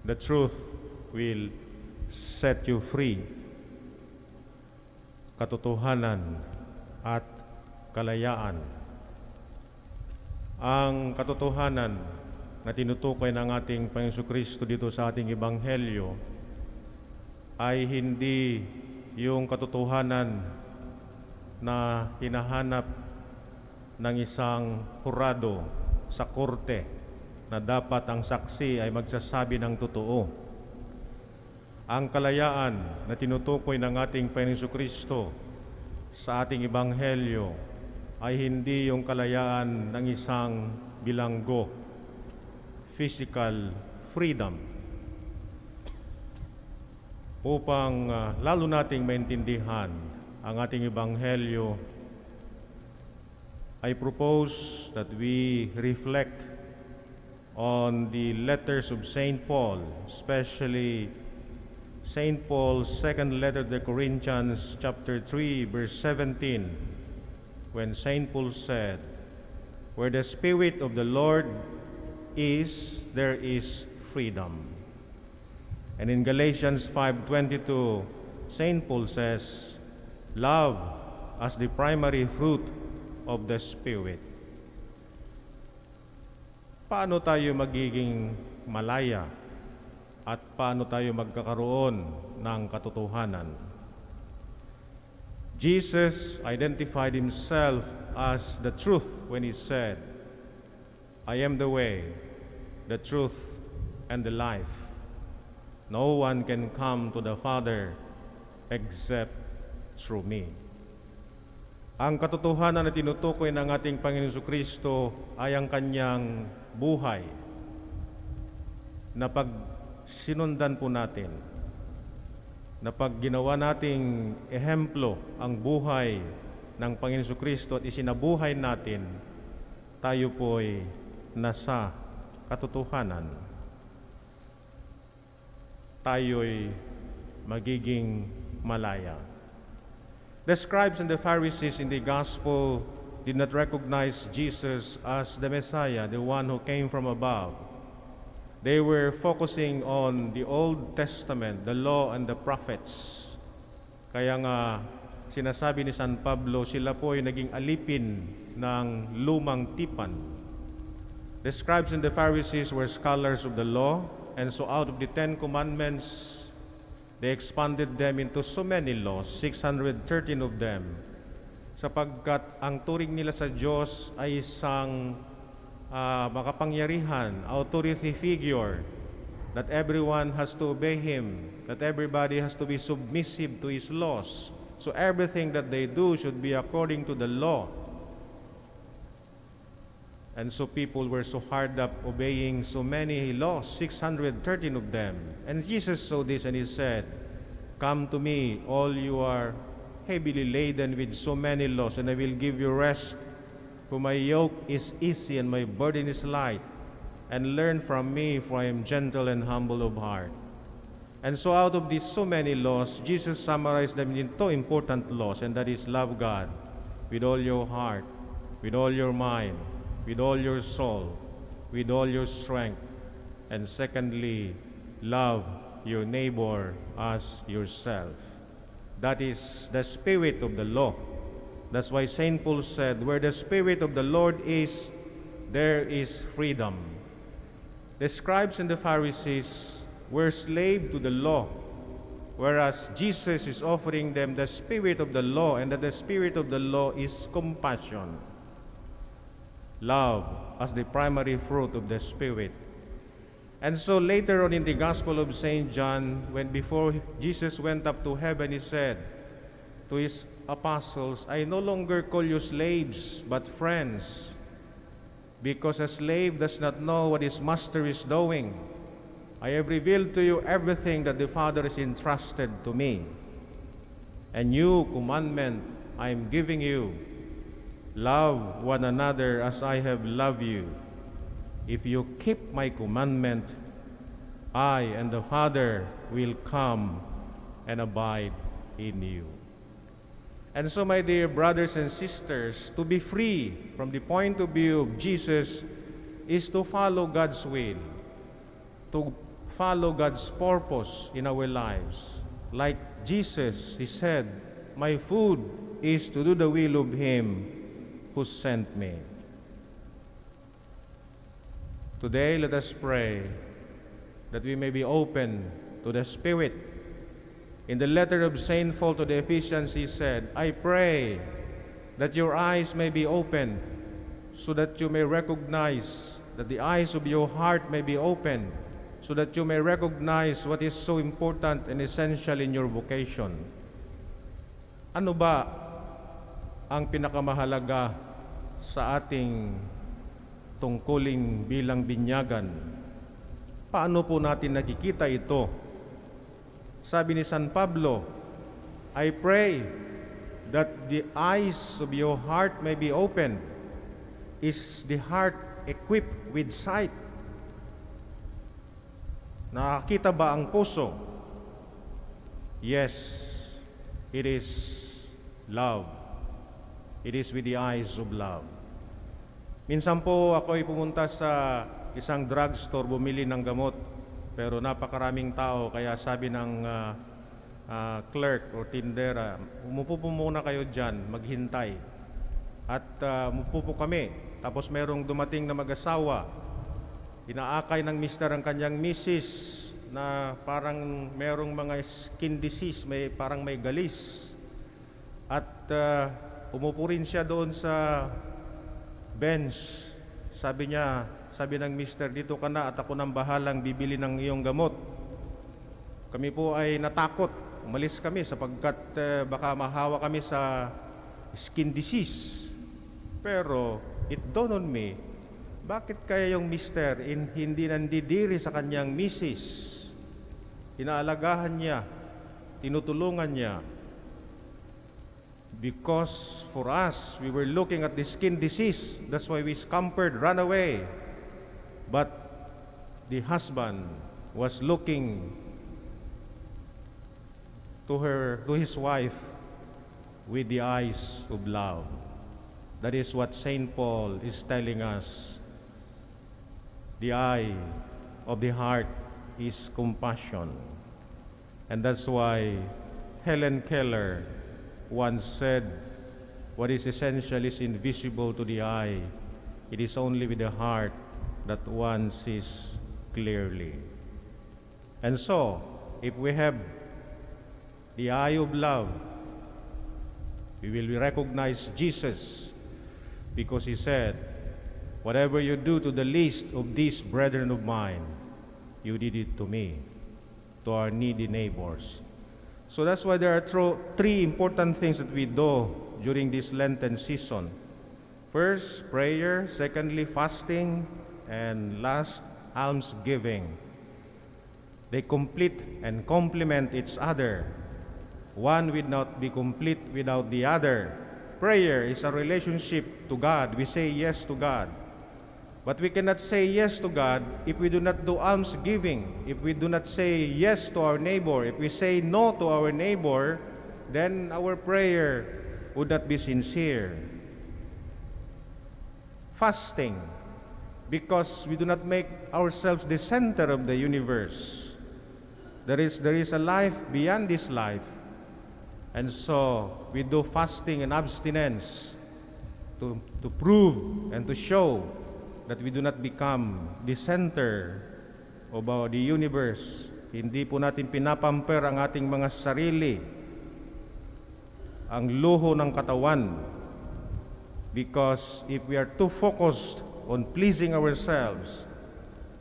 The truth will set you free. Katotohanan at kalayaan. Ang katotohanan na tinutukoy ng ating Panginoong Kristo dito sa ating Ebanghelyo ay hindi yung katotohanan na hinahanap ng isang hurado sa korte na dapat ang saksi ay magsasabi ng totoo. Ang kalayaan na tinutukoy ng ating Panginoong Kristo sa ating Ebanghelyo ay hindi yung kalayaan ng isang bilanggo, physical freedom. Upang lalo nating maintindihan ang ating Ebanghelyo, I propose that we reflect on the letters of St. Paul, especially St. Paul's second letter to the Corinthians, chapter 3, verse 17, when St. Paul said, "Where the Spirit of the Lord is, there is freedom." And in Galatians 5:22, St. Paul says, "Love as the primary fruit of the Spirit." Paano tayo magiging malaya at paano tayo magkakaroon ng katotohanan? Jesus identified himself as the truth when he said, "I am the way, the truth, and the life. No one can come to the Father except through me." Ang katotohanan na tinutukoy ng ating Panginoon Kristo ay ang kanyang buhay na pag sinundan po natin, na pag ginawa nating ehemplo ang buhay ng Panginoon Kristo at isinabuhay natin, tayo po'y nasa katotohanan. Tayo'y magiging malaya. The scribes and the Pharisees in the gospel did not recognize Jesus as the Messiah, the one who came from above. They were focusing on the Old Testament, the law and the prophets. Kaya nga sinasabi ni San Pablo, sila po ay naging alipin ng lumang tipan. The scribes and the Pharisees were scholars of the law, and so out of the 10 commandments, they expanded them into so many laws, 613 of them, sapagkat ang turing nila sa Diyos ay isang makapangyarihan, authority figure, that everyone has to obey Him, that everybody has to be submissive to His laws. So everything that they do should be according to the law. And so people were so hard up obeying so many laws, 613 of them. And Jesus saw this and he said, "Come to me, all you are heavily laden with so many laws, and I will give you rest. For my yoke is easy and my burden is light. And learn from me, for I am gentle and humble of heart." And so out of these so many laws, Jesus summarized them into important laws, and that is love God with all your heart, with all your mind, with all your soul, with all your strength. And secondly, love your neighbor as yourself. That is the spirit of the law. That's why St. Paul said, "Where the Spirit of the Lord is, there is freedom." The scribes and the Pharisees were slaves to the law, whereas Jesus is offering them the spirit of the law, and that the spirit of the law is compassion. Love as the primary fruit of the Spirit. And so later on in the Gospel of St. John, when before Jesus went up to heaven, he said to his apostles, "I no longer call you slaves, but friends, because a slave does not know what his master is doing. I have revealed to you everything that the Father has entrusted to me. A new commandment I am giving you: love one another as I have loved you. If you keep my commandment, I and the Father will come and abide in you." And so, my dear brothers and sisters, to be free from the point of view of Jesus is to follow God's will, to follow God's purpose in our lives. Like Jesus, He said, "My food is to do the will of Him who sent me." Today, let us pray that we may be open to the Spirit. In the letter of St. Paul to the Ephesians, he said, "I pray that your eyes may be open, so that you may recognize, that the eyes of your heart may be open, so that you may recognize what is so important and essential in your vocation." Ano ba ang pinakamahalaga sa ating tungkuling bilang binyagan? Paano po natin nakikita ito? Sabi ni San Pablo, "I pray that the eyes of your heart may be opened." Is the heart equipped with sight? Nakakita ba ang puso? Yes, it is love. It is with the eyes of love. Minsan po ako'y pumunta sa isang drugstore bumili ng gamot, pero napakaraming tao, kaya sabi ng clerk o tindera, "Umupo po muna kayo dyan, maghintay." At umupo po kami. Tapos merong dumating na mag-asawa. Inaakay ng mister ang kanyang misis na parang merong mga skin disease, parang may galis. At umupo rin siya doon sa bench. Sabi ng mister, "Dito ka na at ako nang bahalang bibili ng iyong gamot." Kami po ay natakot. Umalis kami sapagkat baka mahawa kami sa skin disease. Pero it dawned on me, bakit kaya yung mister hindi nandidiri sa kanyang misis? Inaalagahan niya, tinutulungan niya. Because for us, we were looking at the skin disease. That's why we scampered, ran away. But the husband was looking to his wife with the eyes of love. That is what St. Paul is telling us. The eye of the heart is compassion. And that's why Helen Keller once said, "What is essential is invisible to the eye. It is only with the heart that one sees clearly." And so, if we have the eye of love, we will recognize Jesus, because He said, "Whatever you do to the least of these brethren of mine, you did it to me," to our needy neighbors. So that's why there are three important things that we do during this Lenten season. First, prayer. Secondly, fasting. And last, almsgiving. They complete and complement each other. One will not be complete without the other. Prayer is a relationship to God. We say yes to God. But we cannot say yes to God if we do not do almsgiving, if we do not say yes to our neighbor. If we say no to our neighbor, then our prayer would not be sincere. Fasting, because we do not make ourselves the center of the universe. There is a life beyond this life. And so, we do fasting and abstinence to prove and to show that we do not become the center of the universe. Hindi po natin pinapamper ang ating mga sarili, ang luho ng katawan. Because if we are too focused on pleasing ourselves,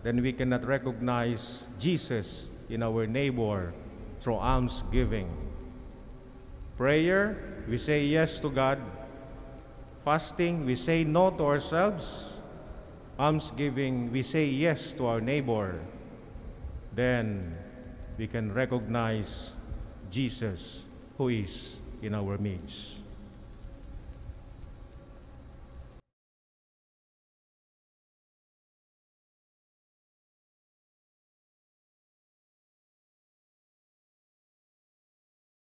then we cannot recognize Jesus in our neighbor through almsgiving. Prayer, we say yes to God. Fasting, we say no to ourselves. Almsgiving, we say yes to our neighbor. Then we can recognize Jesus who is in our midst.